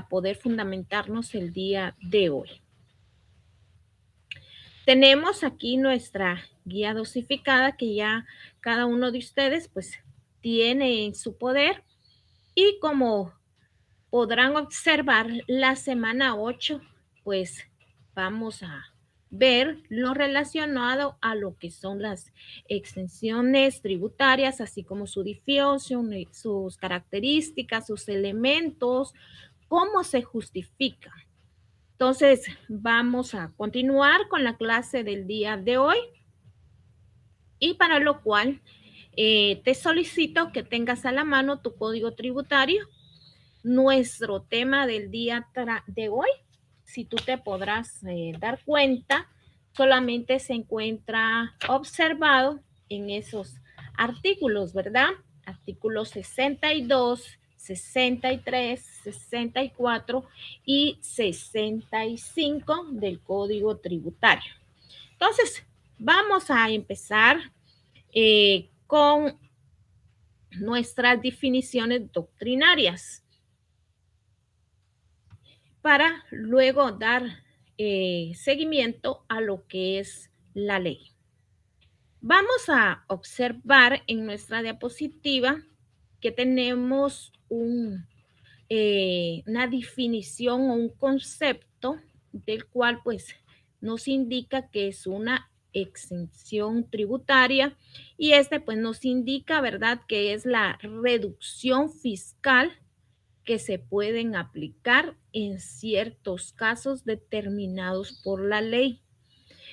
poder fundamentarnos el día de hoy. Tenemos aquí nuestra guía dosificada que ya cada uno de ustedes pues tiene en su poder, y como podrán observar, la semana 8 pues vamos a ver lo relacionado a lo que son las exenciones tributarias, así como su difusión, sus características, sus elementos, cómo se justifica. Entonces, vamos a continuar con la clase del día de hoy, y para lo cual te solicito que tengas a la mano tu código tributario. Nuestro tema del día de hoy, si tú te podrás dar cuenta, solamente se encuentra observado en esos artículos, ¿verdad? Artículos 62, 63, 64 y 65 del Código Tributario. Entonces, vamos a empezar con nuestras definiciones doctrinarias, para luego dar seguimiento a lo que es la ley. Vamos a observar en nuestra diapositiva que tenemos una definición o un concepto del cual pues nos indica que es una exención tributaria, y pues nos indica, ¿verdad?, que es la reducción fiscal que se pueden aplicar en ciertos casos determinados por la ley.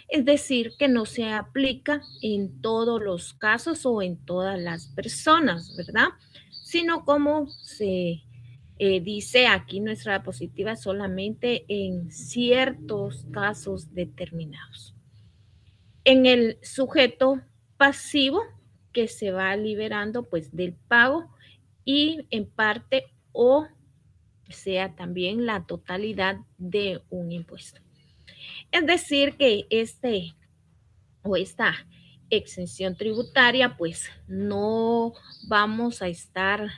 Es decir, que no se aplica en todos los casos o en todas las personas, ¿verdad? Sino como se dice aquí en nuestra diapositiva, solamente en ciertos casos determinados. En el sujeto pasivo, que se va liberando pues del pago, y en parte o sea también la totalidad de un impuesto. Es decir, que esta exención tributaria, pues no vamos a estar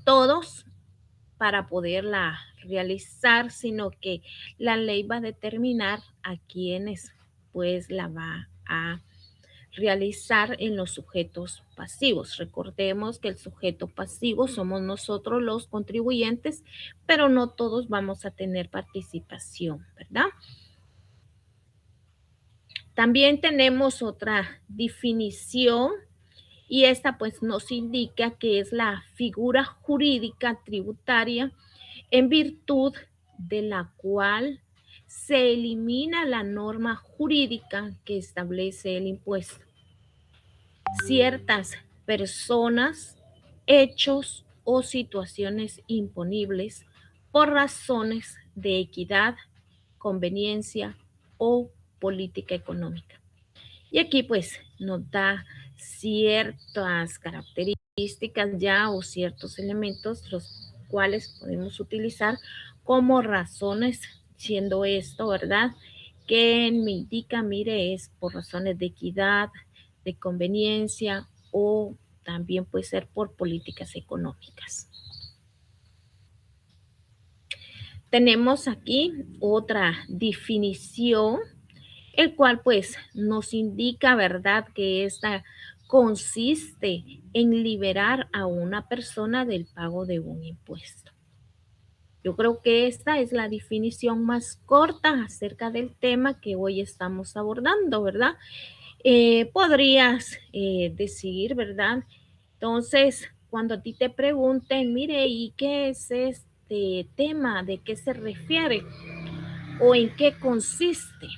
todos para poderla realizar, sino que la ley va a determinar a quienes pues la va a realizar en los sujetos pasivos. Recordemos que el sujeto pasivo somos nosotros los contribuyentes, pero no todos vamos a tener participación, ¿verdad? También tenemos otra definición, y esta pues nos indica que es la figura jurídica tributaria en virtud de la cual se elimina la norma jurídica que establece el impuesto. Ciertas personas, hechos o situaciones imponibles por razones de equidad, conveniencia o política económica. Y aquí pues nos da ciertas características ya o ciertos elementos los cuales podemos utilizar como razones, siendo esto, ¿verdad?, que me indica, mire, es por razones de equidad, de conveniencia, o también puede ser por políticas económicas. Tenemos aquí otra definición, el cual pues nos indica, ¿verdad?, que esta consiste en liberar a una persona del pago de un impuesto. Yo creo que esta es la definición más corta acerca del tema que hoy estamos abordando, ¿verdad? Podrías decir, ¿verdad? Entonces, cuando a ti te pregunten, mire, ¿y qué es este tema? ¿De qué se refiere? ¿O en qué consiste?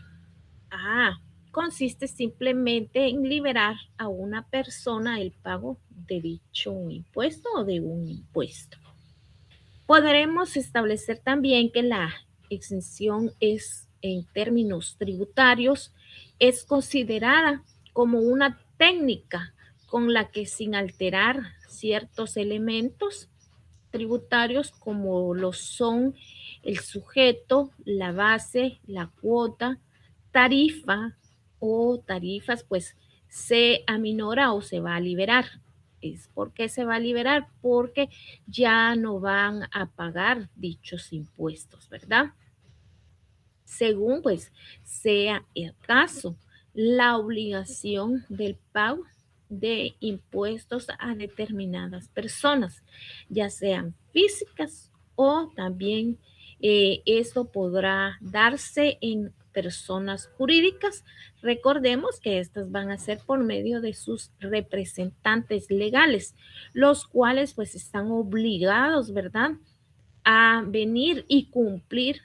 Consiste simplemente en liberar a una persona el pago de dicho impuesto o de un impuesto. Podremos establecer también que la exención es, en términos tributarios, es considerada como una técnica con la que, sin alterar ciertos elementos tributarios como lo son el sujeto, la base, la cuota, tarifa o tarifas, pues se aminora o se va a liberar. ¿Es por qué se va a liberar? Porque ya no van a pagar dichos impuestos, ¿verdad? Según pues sea el caso, la obligación del pago de impuestos a determinadas personas, ya sean físicas o también esto podrá darse en personas jurídicas. Recordemos que estas van a ser por medio de sus representantes legales, los cuales pues están obligados, ¿verdad?, a venir y cumplir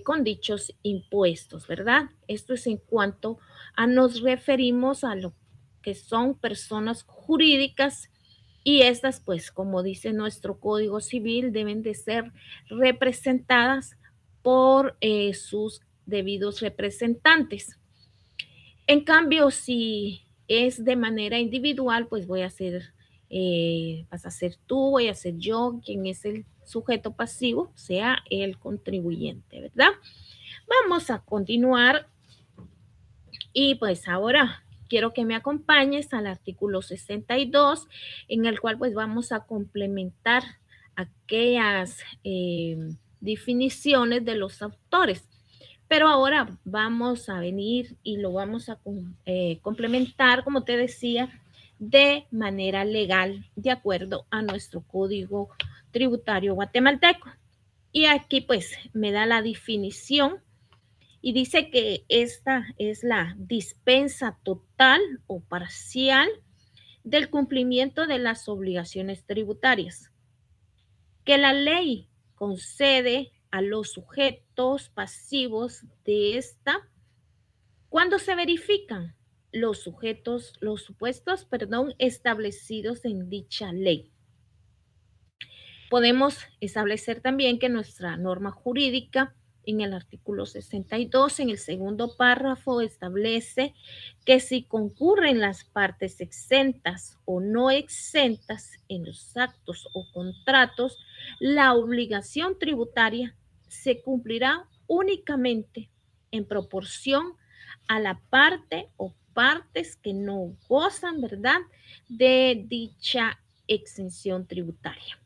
con dichos impuestos, ¿verdad? Esto es en cuanto a nos referimos a lo que son personas jurídicas y estas, pues, como dice nuestro Código Civil, deben de ser representadas por sus debidos representantes. En cambio, si es de manera individual, pues voy a ser, vas a ser tú, voy a ser yo, quien es el sujeto pasivo, sea el contribuyente, ¿verdad? Vamos a continuar y pues ahora quiero que me acompañes al artículo 62, en el cual pues vamos a complementar aquellas definiciones de los autores. Pero ahora vamos a venir y lo vamos a complementar, como te decía, de manera legal, de acuerdo a nuestro código tributario guatemalteco. Y aquí pues me da la definición y dice que esta es la dispensa total o parcial del cumplimiento de las obligaciones tributarias que la ley concede a los sujetos pasivos de esta cuando se verifican los supuestos, establecidos en dicha ley. Podemos establecer también que nuestra norma jurídica en el artículo 62, en el segundo párrafo, establece que si concurren las partes exentas o no exentas en los actos o contratos, la obligación tributaria se cumplirá únicamente en proporción a la parte o partes que no gozan, ¿verdad?, de dicha exención tributaria.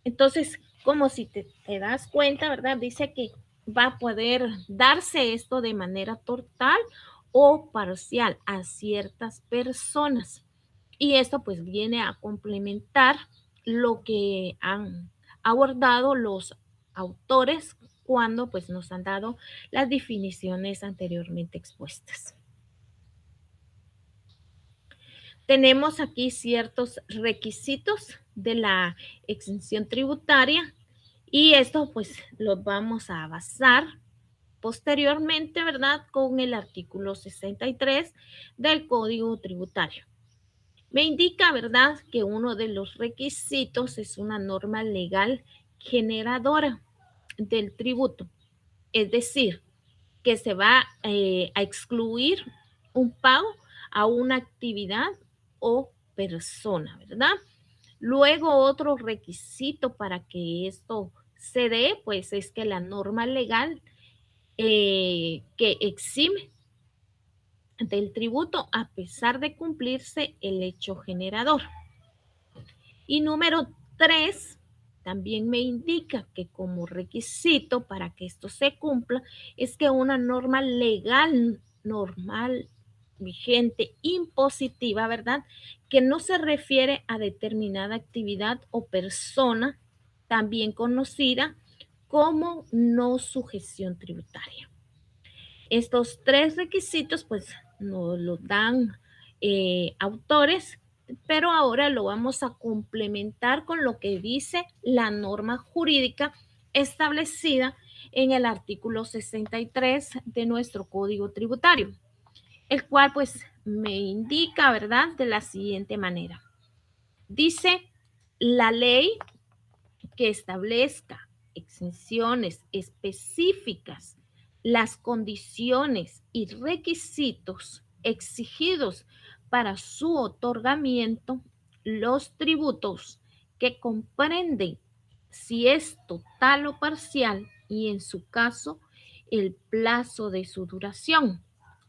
Entonces, como si te das cuenta, ¿verdad? Dice que va a poder darse esto de manera total o parcial a ciertas personas. Y esto pues viene a complementar lo que han abordado los autores cuando pues nos han dado las definiciones anteriormente expuestas. Tenemos aquí ciertos requisitos de la exención tributaria y esto pues los vamos a basar posteriormente, ¿verdad?, con el artículo 63 del Código Tributario. Me indica, ¿verdad?, que uno de los requisitos es una norma legal generadora del tributo, es decir, que se va a excluir un pago a una actividad o persona, ¿verdad? Luego, otro requisito para que esto se dé, pues es que la norma legal que exime del tributo a pesar de cumplirse el hecho generador. Y número 3, también me indica que como requisito para que esto se cumpla es que una norma legal normal vigente impositiva, ¿verdad?, que no se refiere a determinada actividad o persona, también conocida como no sujeción tributaria. Estos tres requisitos pues nos los dan autores, pero ahora lo vamos a complementar con lo que dice la norma jurídica establecida en el artículo 63 de nuestro Código Tributario, el cual pues me indica, ¿verdad?, de la siguiente manera. Dice: la ley que establezca exenciones específicas, las condiciones y requisitos exigidos para su otorgamiento, los tributos que comprenden si es total o parcial y en su caso el plazo de su duración.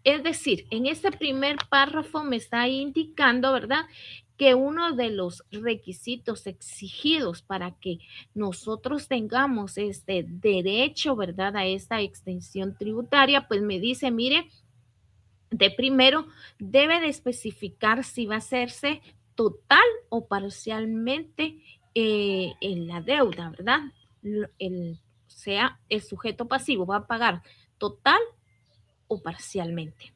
Es decir, en ese primer párrafo me está indicando, ¿verdad?, que uno de los requisitos exigidos para que nosotros tengamos este derecho, ¿verdad?, a esta extensión tributaria, pues me dice, mire, de primero debe de especificar si va a hacerse total o parcialmente en la deuda, ¿verdad? Sea, el sujeto pasivo va a pagar total o parcialmente.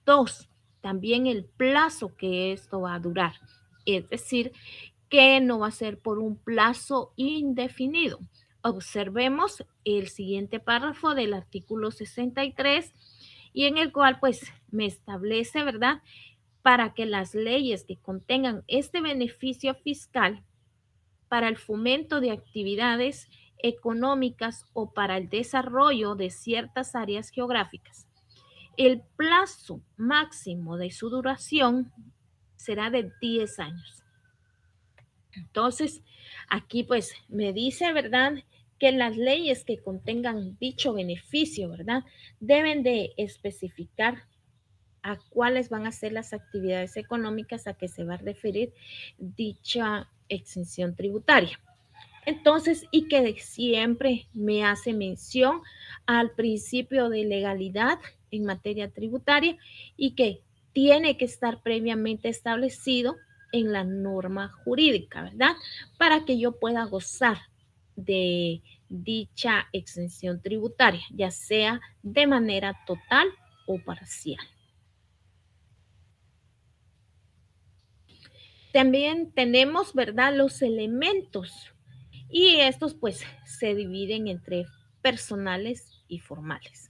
Dos, también el plazo que esto va a durar. Es decir, que no va a ser por un plazo indefinido. Observemos el siguiente párrafo del artículo 63 y en el cual pues me establece, ¿verdad?, para que las leyes que contengan este beneficio fiscal para el fomento de actividades económicas o para el desarrollo de ciertas áreas geográficas, el plazo máximo de su duración será de 10 años. Entonces, aquí pues me dice, ¿verdad?, que las leyes que contengan dicho beneficio, ¿verdad?, deben de especificar a cuáles van a ser las actividades económicas a que se va a referir dicha exención tributaria. Entonces, y que siempre me hace mención al principio de legalidad en materia tributaria y que tiene que estar previamente establecido en la norma jurídica, ¿verdad? Para que yo pueda gozar de dicha exención tributaria, ya sea de manera total o parcial. También tenemos, ¿verdad?, los elementos y estos pues se dividen entre personales y formales.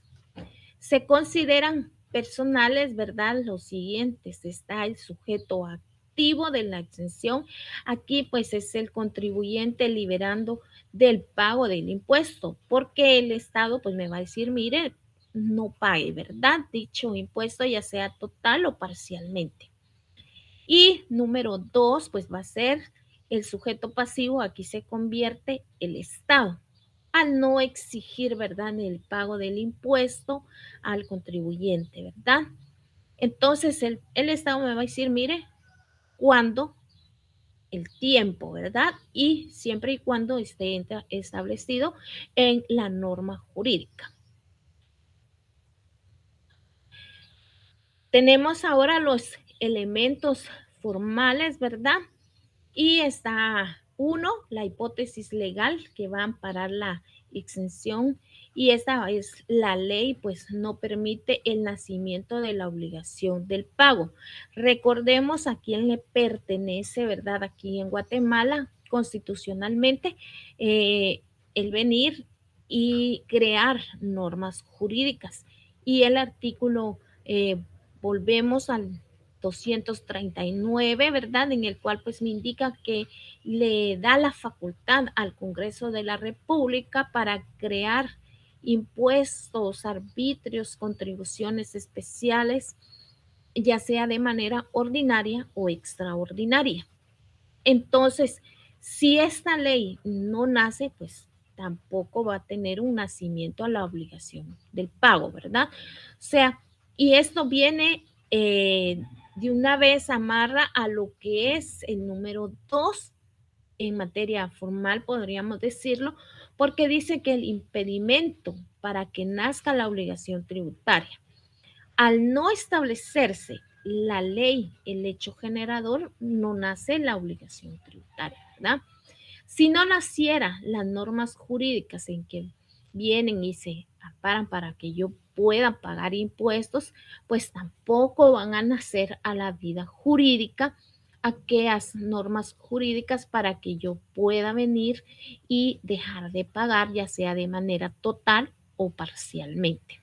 Se consideran personales, ¿verdad?, los siguientes. Está el sujeto activo de la exención. Aquí pues es el contribuyente liberando del pago del impuesto, porque el Estado pues me va a decir, mire, no pague, ¿verdad?, dicho impuesto, ya sea total o parcialmente. Y número dos, pues va a ser el sujeto pasivo, aquí se convierte el Estado, al no exigir, ¿verdad?, el pago del impuesto al contribuyente, ¿verdad? Entonces el Estado me va a decir, mire, cuándo, el tiempo, ¿verdad? Y siempre y cuando esté establecido en la norma jurídica. Tenemos ahora los elementos formales, ¿verdad? Y está uno, la hipótesis legal que va a amparar la exención y esta es la ley, pues no permite el nacimiento de la obligación del pago. Recordemos a quién le pertenece, ¿verdad? Aquí en Guatemala, constitucionalmente, eh, el venir y crear normas jurídicas. Y el artículo, volvemos al 239, ¿verdad? En el cual pues me indica que le da la facultad al Congreso de la República para crear impuestos, arbitrios, contribuciones especiales, ya sea de manera ordinaria o extraordinaria. Entonces, si esta ley no nace, pues tampoco va a tener un nacimiento a la obligación del pago, ¿verdad? O sea, y esto viene de una vez amarra a lo que es el número dos en materia formal, podríamos decirlo, porque dice que el impedimento para que nazca la obligación tributaria al no establecerse la ley, el hecho generador, no nace la obligación tributaria, ¿verdad? Si no naciera las normas jurídicas en que vienen y se amparan para que yo pueda pagar impuestos, pues tampoco van a nacer a la vida jurídica aquellas normas jurídicas para que yo pueda venir y dejar de pagar, ya sea de manera total o parcialmente.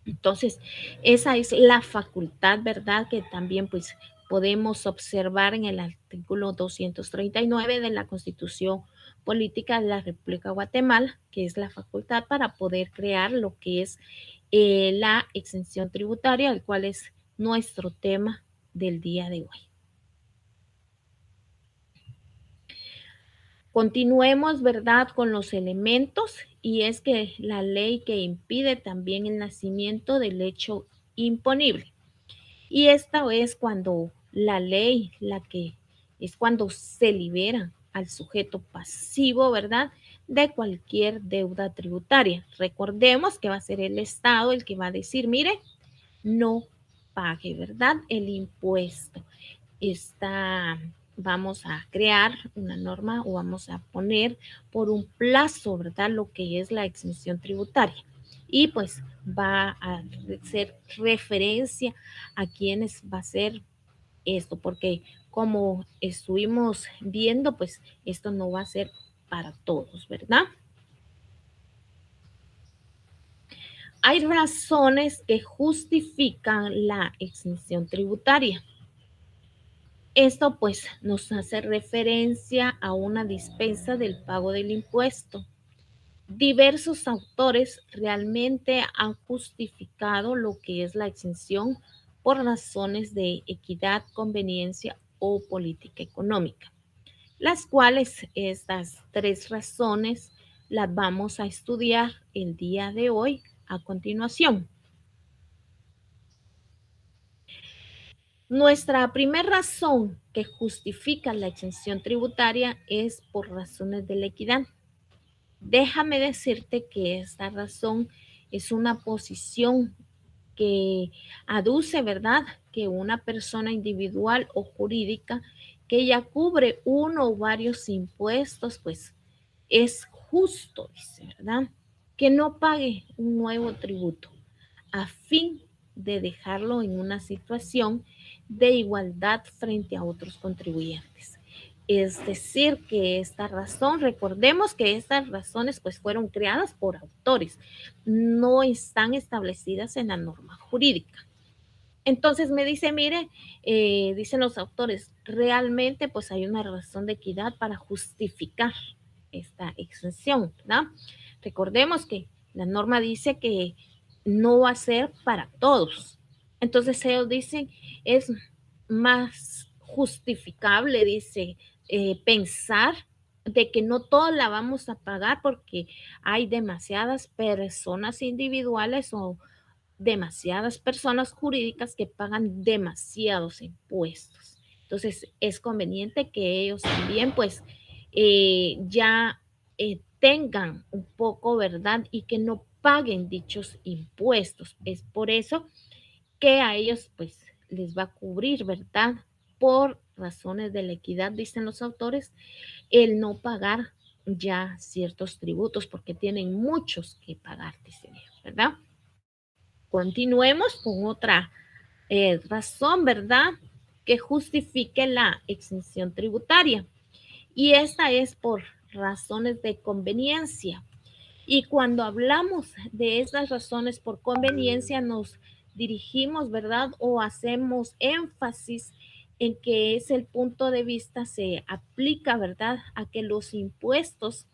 Entonces, esa es la facultad, ¿verdad? Que también pues podemos observar en el artículo 239 de la Constitución Política de la República de Guatemala, que es la facultad para poder crear lo que es la exención tributaria, el cual es nuestro tema del día de hoy. Continuemos, ¿verdad?, con los elementos y es que la ley que impide también el nacimiento del hecho imponible. Y esta es cuando la ley la que es cuando se libera al sujeto pasivo, ¿verdad? De cualquier deuda tributaria. Recordemos que va a ser el Estado el que va a decir, mire, no pague, ¿verdad? El impuesto. Vamos a crear una norma o vamos a poner por un plazo, ¿verdad? Lo que es la exención tributaria. Y pues va a ser referencia a quienes va a ser esto, porque como estuvimos viendo, pues esto no va a ser para todos, ¿verdad? Hay razones que justifican la exención tributaria. Esto pues nos hace referencia a una dispensa del pago del impuesto. Diversos autores realmente han justificado lo que es la exención por razones de equidad, conveniencia o política económica, las cuales estas tres razones las vamos a estudiar el día de hoy a continuación. Nuestra primera razón que justifica la exención tributaria es por razones de la equidad. Déjame decirte que esta razón es una posición que aduce, ¿verdad?, que una persona individual o jurídica que ya cubre uno o varios impuestos, pues es justo, dice, ¿verdad?, que no pague un nuevo tributo a fin de dejarlo en una situación de igualdad frente a otros contribuyentes. Es decir, que esta razón, recordemos que estas razones pues fueron creadas por autores, no están establecidas en la norma jurídica. Entonces me dice, mire, dicen los autores, realmente pues hay una razón de equidad para justificar esta exención, ¿verdad? Recordemos que la norma dice que no va a ser para todos. Entonces ellos dicen, es más justificable, dice, pensar de que no todos la vamos a pagar porque hay demasiadas personas individuales o demasiadas personas jurídicas que pagan demasiados impuestos. Entonces es conveniente que ellos también pues ya tengan un poco, ¿verdad? Y que no paguen dichos impuestos. Es por eso que a ellos pues les va a cubrir, ¿verdad? Por razones de la equidad, dicen los autores, el no pagar ya ciertos tributos porque tienen muchos que pagar, dicen ellos, ¿verdad? Continuemos con otra razón, ¿verdad? Que justifique la exención tributaria. Y esta es por razones de conveniencia. Y cuando hablamos de esas razones por conveniencia, nos dirigimos, ¿verdad? O hacemos énfasis en que es el punto de vista se aplica, ¿verdad? A que los impuestos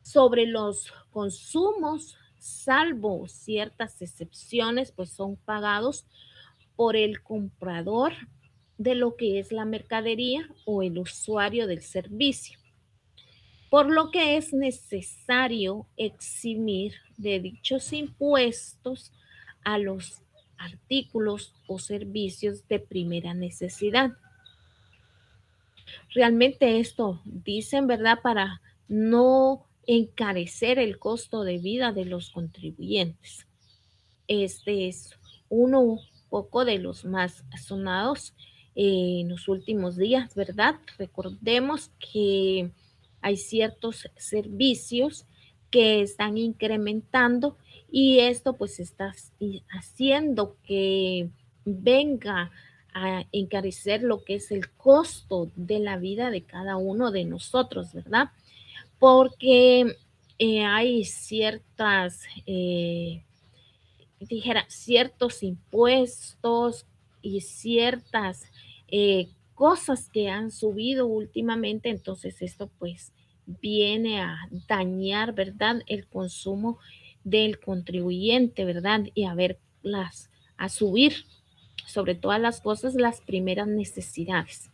sobre los consumos, salvo ciertas excepciones, pues son pagados por el comprador de lo que es la mercadería o el usuario del servicio, por lo que es necesario eximir de dichos impuestos a los artículos o servicios de primera necesidad. Realmente esto dicen, ¿verdad? Para no encarecer el costo de vida de los contribuyentes. Este es uno poco de los más sonados en los últimos días, ¿verdad? Recordemos que hay ciertos servicios que están incrementando y esto pues está haciendo que venga a encarecer lo que es el costo de la vida de cada uno de nosotros, ¿verdad? Porque hay ciertas dijera, ciertos impuestos y ciertas cosas que han subido últimamente, entonces esto pues viene a dañar, ¿verdad? El consumo del contribuyente, ¿verdad? Y a subir sobre todas las cosas las primeras necesidades.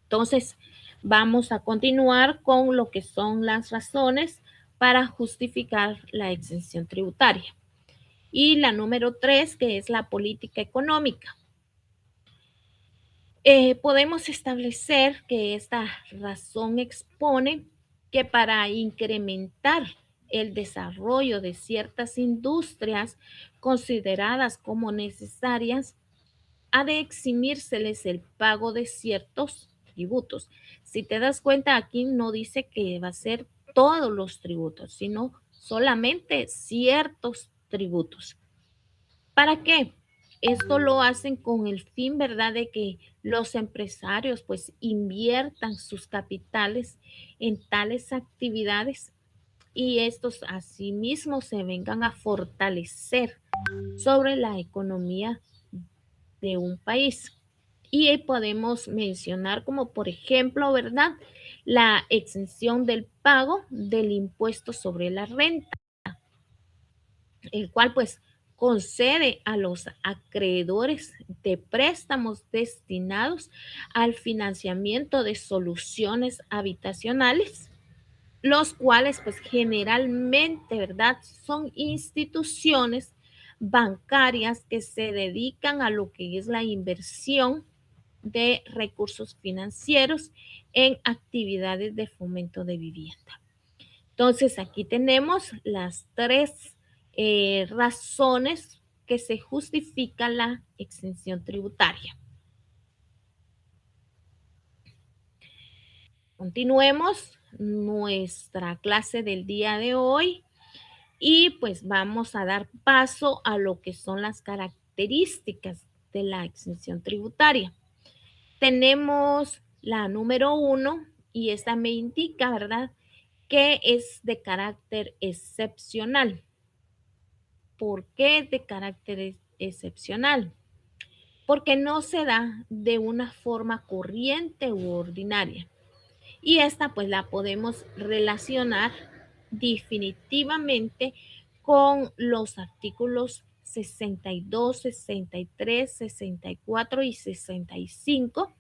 Entonces, vamos a continuar con lo que son las razones para justificar la exención tributaria. Y la número 3, que es la política económica. Podemos establecer que esta razón expone que para incrementar el desarrollo de ciertas industrias consideradas como necesarias, ha de eximírseles el pago de ciertos tributos. Si te das cuenta, aquí no dice que va a ser todos los tributos, sino solamente ciertos tributos. ¿Para qué? Esto lo hacen con el fin, ¿verdad?, de que los empresarios pues inviertan sus capitales en tales actividades y estos asimismo se vengan a fortalecer sobre la economía de un país. Y ahí podemos mencionar como por ejemplo, ¿verdad?, la exención del pago del impuesto sobre la renta, el cual pues concede a los acreedores de préstamos destinados al financiamiento de soluciones habitacionales, los cuales pues generalmente, ¿verdad?, son instituciones bancarias que se dedican a lo que es la inversión de recursos financieros en actividades de fomento de vivienda. Entonces, aquí tenemos las tres razones que se justifica la exención tributaria. Continuemos nuestra clase del día de hoy y pues vamos a dar paso a lo que son las características de la exención tributaria. Tenemos la número 1 y esta me indica, ¿verdad?, que es de carácter excepcional. ¿Por qué es de carácter excepcional? Porque no se da de una forma corriente u ordinaria. Y esta pues la podemos relacionar definitivamente con los artículos 62, 63, 64 y 65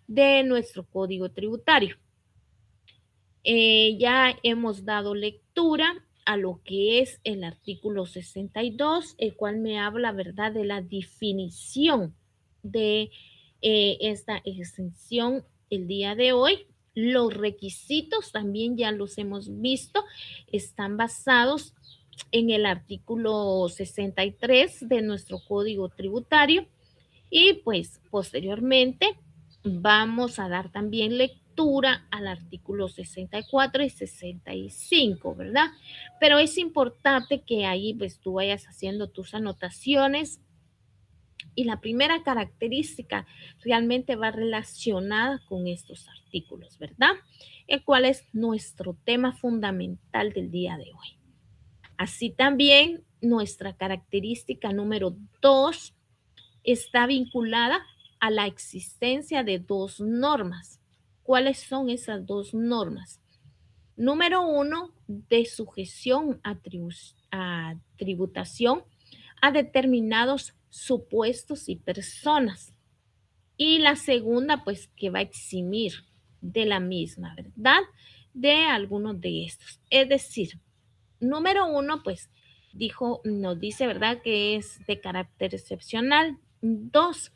de nuestro Código Tributario. Ya hemos dado lectura a lo que es el artículo 62, el cual me habla, ¿verdad?, de la definición de esta exención el día de hoy. Los requisitos también ya los hemos visto, están basados en el artículo 63 de nuestro Código Tributario y pues posteriormente vamos a dar también lectura al artículo 64 y 65, ¿verdad? Pero es importante que ahí pues tú vayas haciendo tus anotaciones y la primera característica realmente va relacionada con estos artículos, ¿verdad? El cual es nuestro tema fundamental del día de hoy. Así también nuestra característica número 2 está vinculada a la existencia de dos normas. ¿Cuáles son esas dos normas? Número 1, de sujeción a tributación a determinados supuestos y personas. Y la segunda, pues que va a eximir de la misma, ¿verdad?, de algunos de estos. Es decir, número 1, pues nos dice, ¿verdad?, que es de carácter excepcional. 2,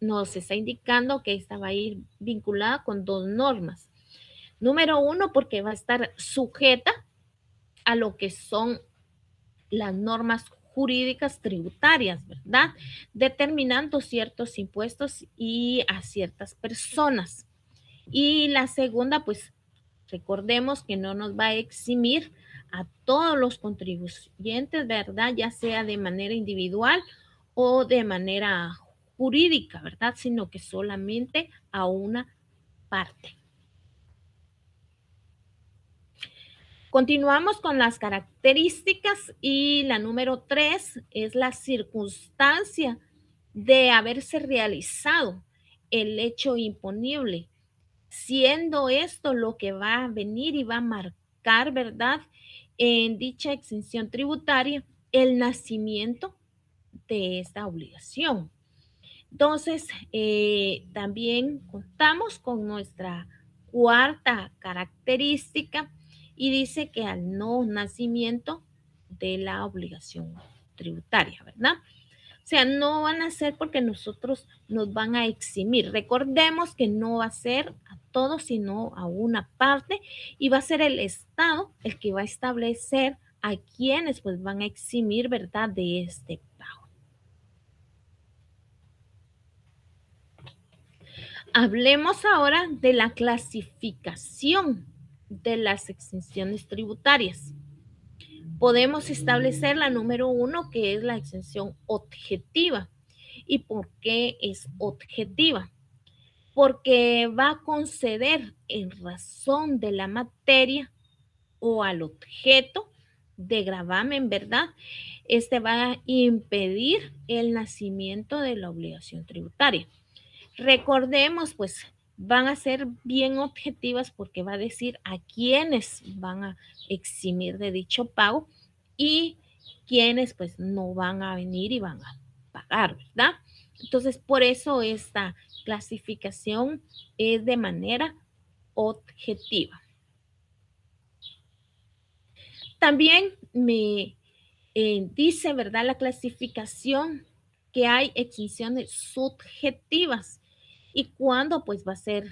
nos está indicando que esta va a ir vinculada con dos normas. Número 1, porque va a estar sujeta a lo que son las normas jurídicas tributarias, ¿verdad?, determinando ciertos impuestos y a ciertas personas. Y la segunda, pues recordemos que no nos va a eximir a todos los contribuyentes, ¿verdad?, ya sea de manera individual o de manera jurídica, ¿verdad?, sino que solamente a una parte. Continuamos con las características y la número 3 es la circunstancia de haberse realizado el hecho imponible, siendo esto lo que va a venir y va a marcar, ¿verdad?, en dicha exención tributaria el nacimiento de esta obligación. Entonces, también contamos con nuestra cuarta característica y dice que al no nacimiento de la obligación tributaria, ¿verdad? O sea, no van a ser porque nosotros nos van a eximir. Recordemos que no va a ser a todos, sino a una parte, y va a ser el Estado el que va a establecer a quienes pues van a eximir, ¿verdad?, de este pago. Hablemos ahora de la clasificación de las exenciones tributarias. Podemos establecer la número 1, que es la exención objetiva. ¿Y por qué es objetiva? Porque va a conceder en razón de la materia o al objeto de gravamen, ¿verdad? Este va a impedir el nacimiento de la obligación tributaria. Recordemos, pues van a ser bien objetivas porque va a decir a quiénes van a eximir de dicho pago y quiénes pues no van a venir y van a pagar, ¿verdad? Entonces, por eso esta clasificación es de manera objetiva. También me dice, ¿verdad?, la clasificación que hay exenciones subjetivas. ¿Y cuándo pues va a ser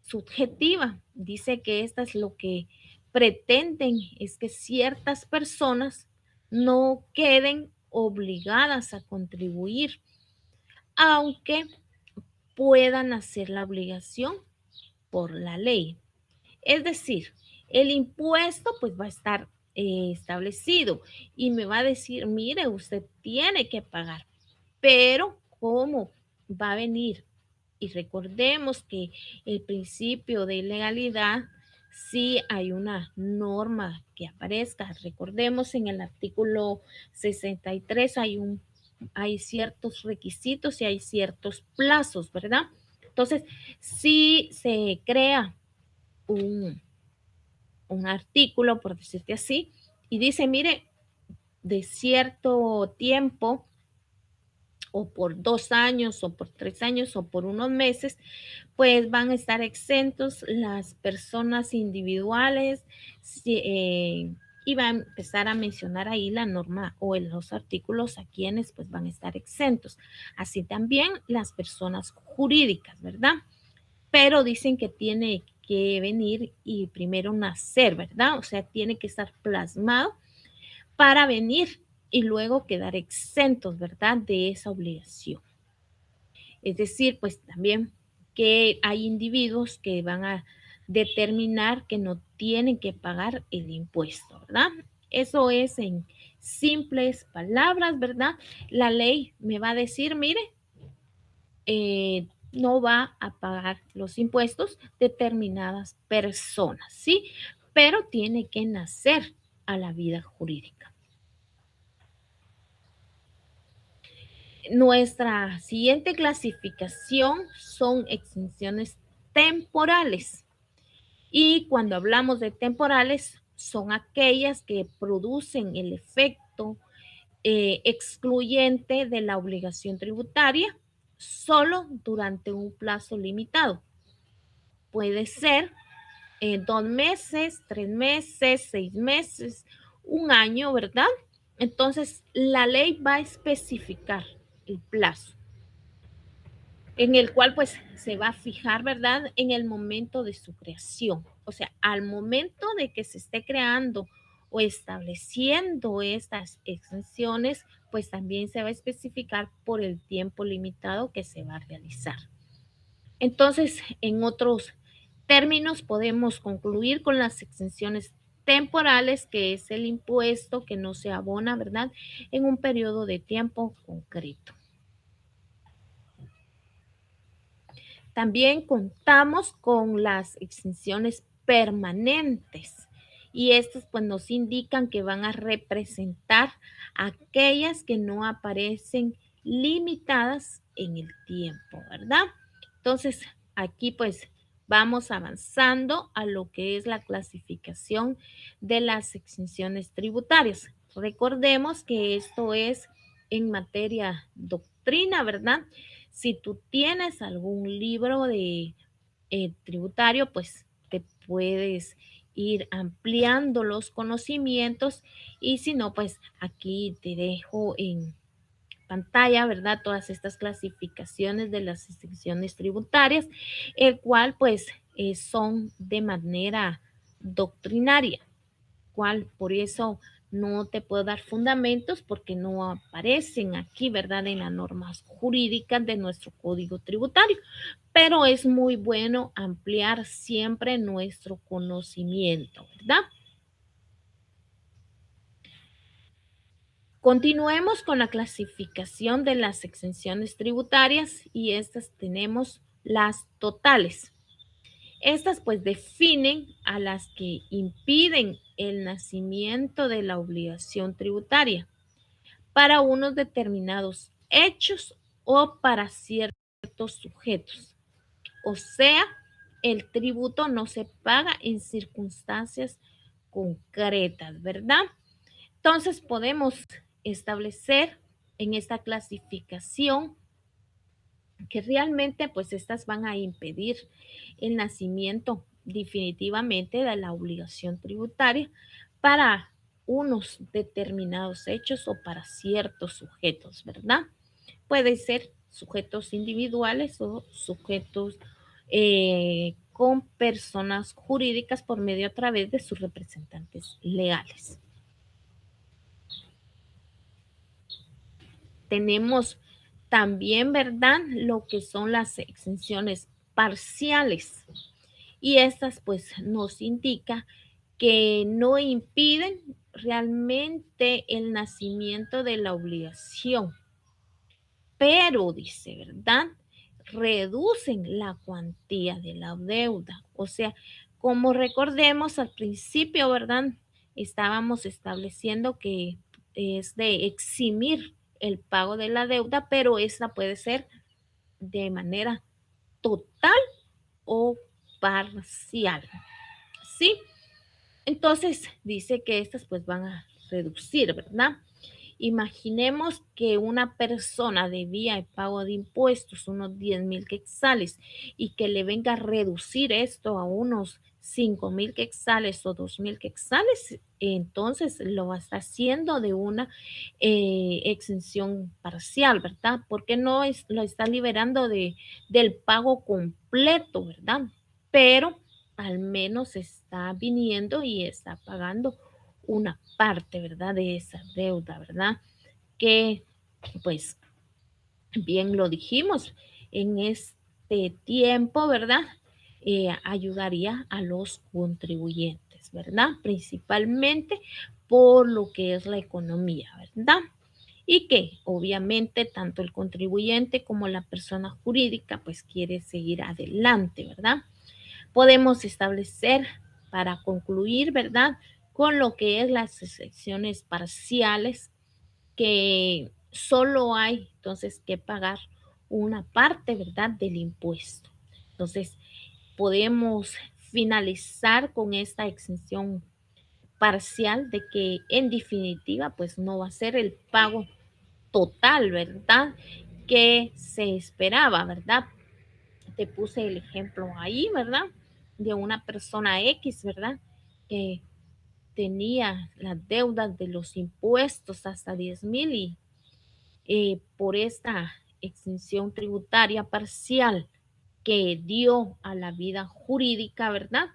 subjetiva? Dice que esta es lo que pretenden, es que ciertas personas no queden obligadas a contribuir, aunque puedan hacer la obligación por la ley. Es decir, el impuesto pues va a estar establecido y me va a decir, mire, usted tiene que pagar, pero ¿cómo va a venir? Y recordemos que el principio de legalidad, sí hay una norma que aparezca. Recordemos en el artículo 63 hay ciertos requisitos y hay ciertos plazos, ¿verdad? Entonces, si se crea un, un artículo, por decirte así, y dice, mire, de cierto tiempo, o por 2 años, o por 3 años, o por unos meses, pues van a estar exentos las personas individuales, y va a empezar a mencionar ahí la norma o en los artículos a quienes pues van a estar exentos. Así también las personas jurídicas, ¿verdad? Pero dicen que tiene que venir y primero nacer, ¿verdad? O sea, tiene que estar plasmado para venir y luego quedar exentos, ¿verdad?, de esa obligación. Es decir, pues también que hay individuos que van a determinar que no tienen que pagar el impuesto, ¿verdad? Eso es en simples palabras, ¿verdad? La ley me va a decir, mire, no va a pagar los impuestos determinadas personas, ¿sí? Pero tiene que nacer a la vida jurídica. Nuestra siguiente clasificación son exenciones temporales. Y cuando hablamos de temporales, son aquellas que producen el efecto excluyente de la obligación tributaria solo durante un plazo limitado. Puede ser 2 meses, 3 meses, 6 meses, un año, ¿verdad? Entonces, la ley va a especificar el plazo en el cual pues se va a fijar, ¿verdad?, en el momento de su creación. O sea, al momento de que se esté creando o estableciendo estas exenciones, pues también se va a especificar por el tiempo limitado que se va a realizar. Entonces, en otros términos, podemos concluir con las exenciones temporales, que es el impuesto que no se abona, ¿verdad?, en un periodo de tiempo concreto. También contamos con las exenciones permanentes y estas pues nos indican que van a representar aquellas que no aparecen limitadas en el tiempo, ¿verdad? Entonces, aquí pues vamos avanzando a lo que es la clasificación de las exenciones tributarias. Recordemos que esto es en materia doctrina, ¿verdad? Si tú tienes algún libro de tributario, pues te puedes ir ampliando los conocimientos y si no, pues aquí te dejo pantalla, ¿verdad? Todas estas clasificaciones de las exenciones tributarias, el cual pues son de manera doctrinaria, cual por eso no te puedo dar fundamentos porque no aparecen aquí, ¿verdad? En las normas jurídicas de nuestro código tributario, pero es muy bueno ampliar siempre nuestro conocimiento, ¿verdad? Continuemos con la clasificación de las exenciones tributarias y estas tenemos las totales. Estas pues definen a las que impiden el nacimiento de la obligación tributaria para unos determinados hechos o para ciertos sujetos. O sea, el tributo no se paga en circunstancias concretas, ¿verdad? Entonces podemos establecer en esta clasificación que realmente pues estas van a impedir el nacimiento definitivamente de la obligación tributaria para unos determinados hechos o para ciertos sujetos, ¿verdad? Puede ser sujetos individuales o sujetos con personas jurídicas por medio a través de sus representantes legales. Tenemos también, ¿verdad? Lo que son las exenciones parciales. Y estas pues nos indica que no impiden realmente el nacimiento de la obligación, pero dice, ¿verdad? Reducen la cuantía de la deuda. O sea, como recordemos al principio, ¿verdad? Estábamos estableciendo que es de eximir el pago de la deuda, pero esta puede ser de manera total o parcial. ¿Sí? Entonces dice que estas pues van a reducir, ¿verdad? Imaginemos que una persona debía el pago de impuestos, unos 10,000 quetzales, y que le venga a reducir esto a unos 5,000 quetzales o 2,000 quetzales, entonces lo está haciendo de una exención parcial, ¿verdad? Porque no es, lo está liberando del pago completo, ¿verdad? Pero al menos está viniendo y está pagando una parte, ¿verdad? De esa deuda, ¿verdad? Que, pues, bien lo dijimos, en este tiempo, ¿verdad? Ayudaría a los contribuyentes, ¿verdad? Principalmente por lo que es la economía, ¿verdad? Y que obviamente tanto el contribuyente como la persona jurídica pues quiere seguir adelante, ¿verdad? Podemos establecer para concluir, ¿verdad? Con lo que es las excepciones parciales, que solo hay entonces que pagar una parte, ¿verdad? Del impuesto. Entonces, podemos finalizar con esta exención parcial de que en definitiva pues no va a ser el pago total, ¿verdad? Que se esperaba, ¿verdad? Te puse el ejemplo ahí, ¿verdad? De una persona X, ¿verdad? Que tenía las deudas de los impuestos hasta 10,000 y por esta exención tributaria parcial que dio a la vida jurídica, ¿verdad?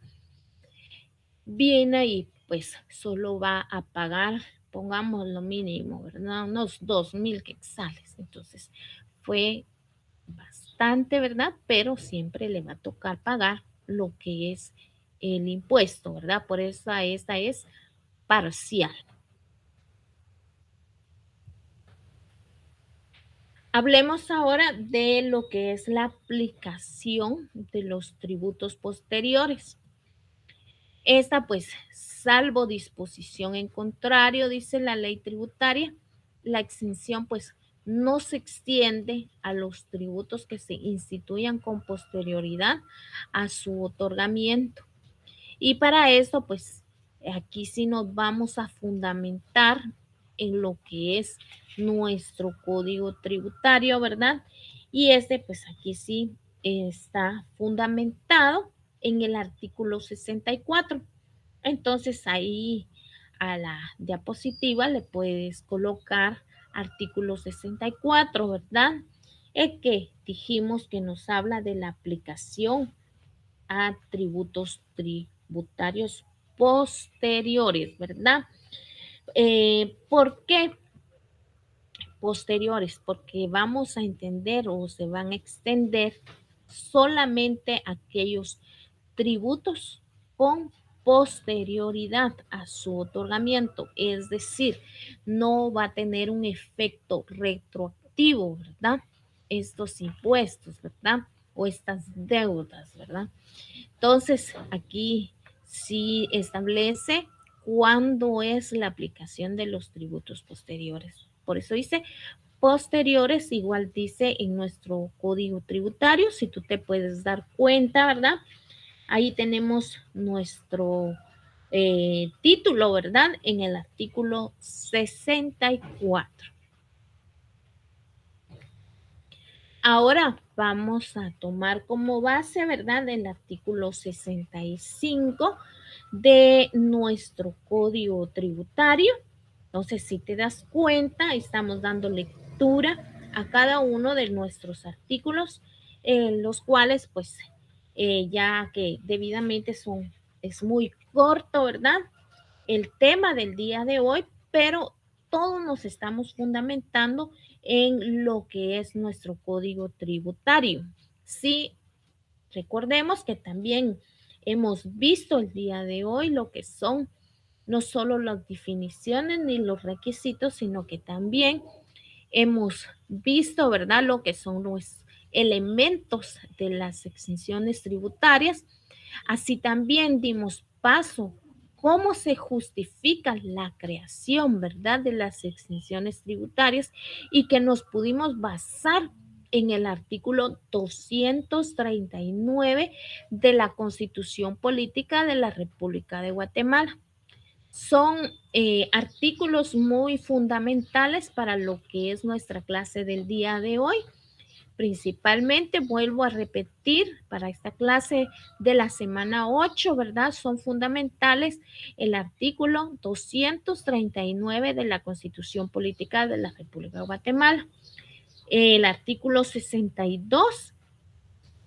Viene y pues solo va a pagar, pongamos lo mínimo, ¿verdad? Unos 2,000 quetzales. Entonces fue bastante, ¿verdad? Pero siempre le va a tocar pagar lo que es el impuesto, ¿verdad? Por eso esta es parcial. Hablemos ahora de lo que es la aplicación de los tributos posteriores. Esta, pues, salvo disposición en contrario, dice la ley tributaria, la exención, pues, no se extiende a los tributos que se instituyan con posterioridad a su otorgamiento. Y para eso, pues, aquí sí nos vamos a fundamentar en lo que es nuestro código tributario, ¿verdad? Y este, pues, aquí sí está fundamentado en el artículo 64. Entonces, ahí a la diapositiva le puedes colocar artículo 64, ¿verdad? El que dijimos que nos habla de la aplicación a tributos tributarios posteriores, ¿verdad? ¿Por qué posteriores? Porque vamos a entender o se van a extender solamente aquellos tributos con posterioridad a su otorgamiento, es decir, no va a tener un efecto retroactivo, ¿verdad? Estos impuestos, ¿verdad? O estas deudas, ¿verdad? Entonces, aquí sí establece cuándo es la aplicación de los tributos posteriores. Por eso dice posteriores, igual dice en nuestro código tributario, si tú te puedes dar cuenta, ¿verdad? Ahí tenemos nuestro título, ¿verdad? En el artículo 64. Ahora vamos a tomar como base, ¿verdad? El artículo 65 de nuestro código tributario. Entonces, si te das cuenta, estamos dando lectura a cada uno de nuestros artículos, los cuales, pues, ya que debidamente es muy corto, ¿verdad? El tema del día de hoy, pero todos nos estamos fundamentando en lo que es nuestro código tributario. Sí, recordemos que también hemos visto el día de hoy lo que son no solo las definiciones ni los requisitos, sino que también hemos visto, ¿verdad?, lo que son los elementos de las exenciones tributarias. Así también dimos paso cómo se justifica la creación, ¿verdad?, de las exenciones tributarias y que nos pudimos basar en el artículo 239 de la Constitución Política de la República de Guatemala. Son artículos muy fundamentales para lo que es nuestra clase del día de hoy. Principalmente, vuelvo a repetir, para esta clase de la semana 8, ¿verdad? Son fundamentales el artículo 239 de la Constitución Política de la República de Guatemala, el artículo 62,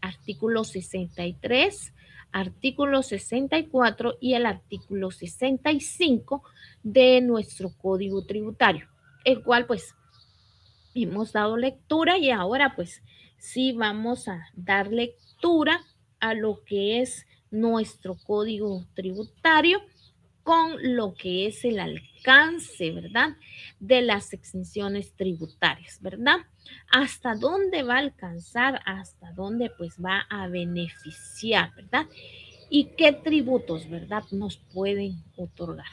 artículo 63, artículo 64 y el artículo 65 de nuestro Código Tributario, el cual pues hemos dado lectura y ahora pues sí vamos a dar lectura a lo que es nuestro Código Tributario con lo que es el alcance, ¿verdad?, de las exenciones tributarias, ¿verdad? ¿Hasta dónde va a alcanzar? ¿Hasta dónde pues va a beneficiar, ¿verdad? ¿Y qué tributos, ¿verdad?, nos pueden otorgar?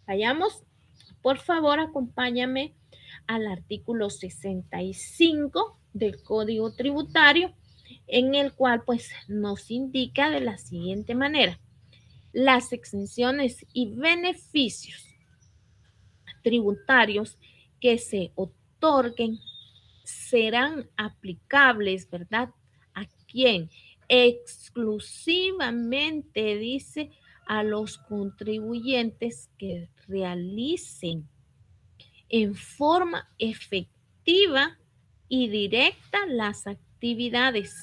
Vayamos, por favor, acompáñame al artículo 65 del Código Tributario, en el cual pues nos indica de la siguiente manera: las exenciones y beneficios tributarios que se otorguen serán aplicables, ¿verdad? ¿A quién? Exclusivamente, dice, a los contribuyentes que realicen en forma efectiva y directa las actividades,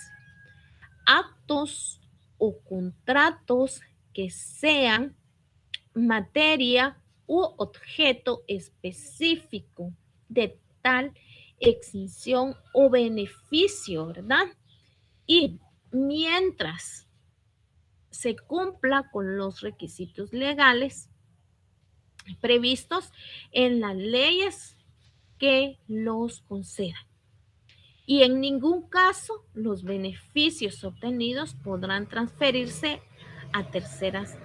actos o contratos que sean materia u objeto específico de tal exención o beneficio, ¿verdad? Y mientras se cumpla con los requisitos legales previstos en las leyes que los concedan. Y en ningún caso los beneficios obtenidos podrán transferirse a terceras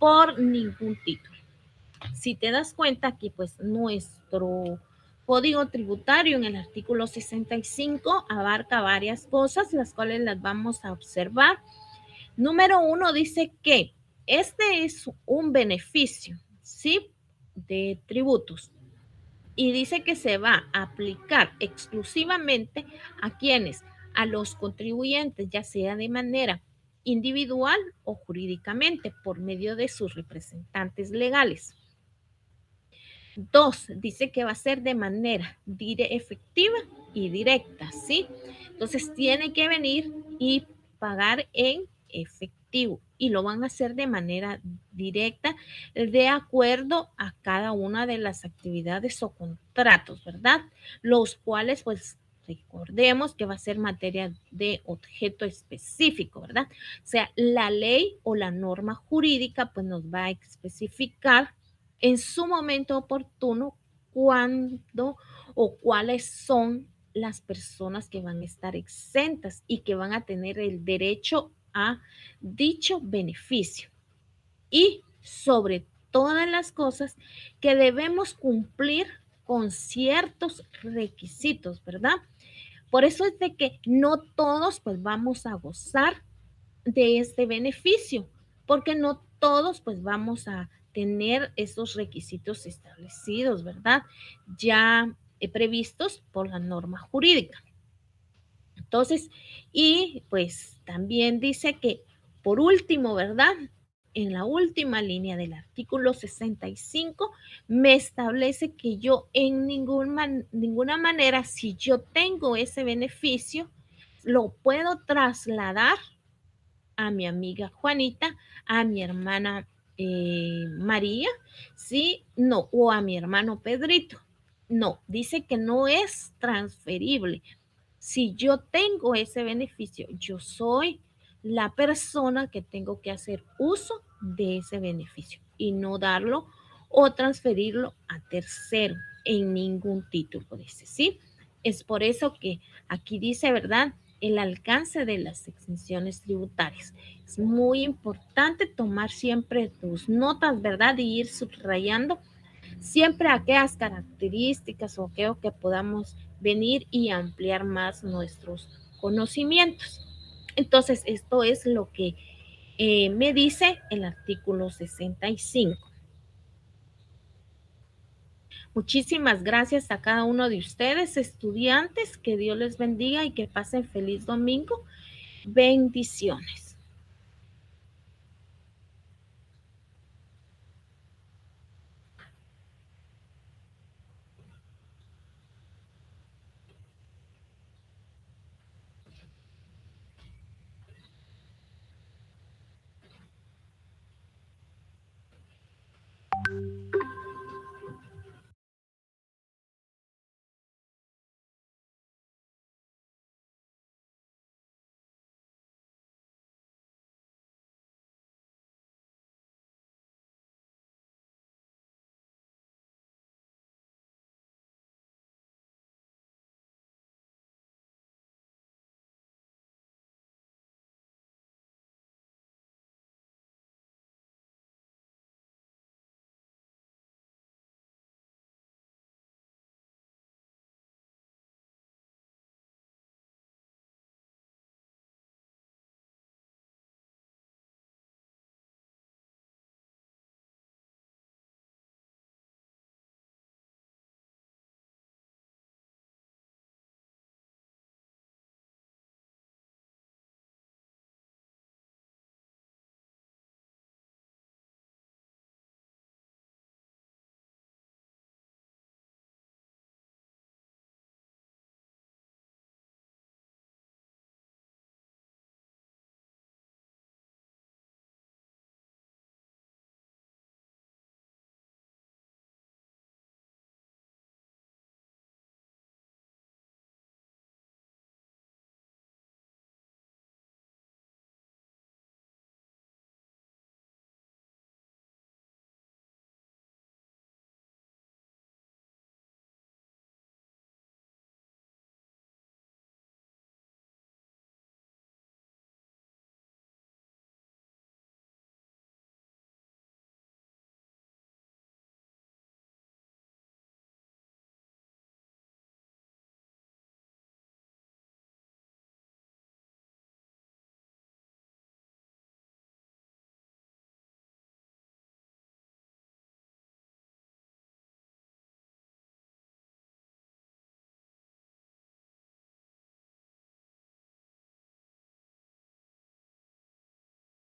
por ningún título. Si te das cuenta, aquí pues nuestro código tributario en el artículo 65 abarca varias cosas, las cuales las vamos a observar. Número 1 dice que este es un beneficio, ¿sí?, de tributos, y dice que se va a aplicar exclusivamente a quienes, a los contribuyentes, ya sea de manera individual o jurídicamente por medio de sus representantes legales. Dos, dice que va a ser de manera efectiva y directa, ¿sí? Entonces tiene que venir y pagar en efectivo y lo van a hacer de manera directa de acuerdo a cada una de las actividades o contratos, ¿verdad? Los cuales pues recordemos que va a ser materia de objeto específico, ¿verdad? O sea, la ley o la norma jurídica pues nos va a especificar en su momento oportuno cuándo o cuáles son las personas que van a estar exentas y que van a tener el derecho a dicho beneficio. Y sobre todas las cosas que debemos cumplir con ciertos requisitos, ¿verdad? Por eso es de que no todos pues vamos a gozar de este beneficio, porque no todos pues vamos a tener esos requisitos establecidos, ¿verdad? Ya previstos por la norma jurídica. Entonces, y pues también dice que por último, ¿verdad? En la última línea del artículo 65 me establece que yo en ninguna manera, si yo tengo ese beneficio, lo puedo trasladar a mi amiga Juanita, a mi hermana María, ¿sí? No, o a mi hermano Pedrito. No, dice que no es transferible. Si yo tengo ese beneficio, yo soy la persona que tengo que hacer uso de ese beneficio y no darlo o transferirlo a tercero en ningún título, dice, ¿sí? Es por eso que aquí dice, ¿verdad? El alcance de las exenciones tributarias. Es muy importante tomar siempre tus notas, ¿verdad? Y ir subrayando siempre aquellas características o aquello que podamos venir y ampliar más nuestros conocimientos. Entonces, esto es lo que me dice el artículo 65. Muchísimas gracias a cada uno de ustedes, estudiantes, que Dios les bendiga y que pasen feliz domingo. Bendiciones.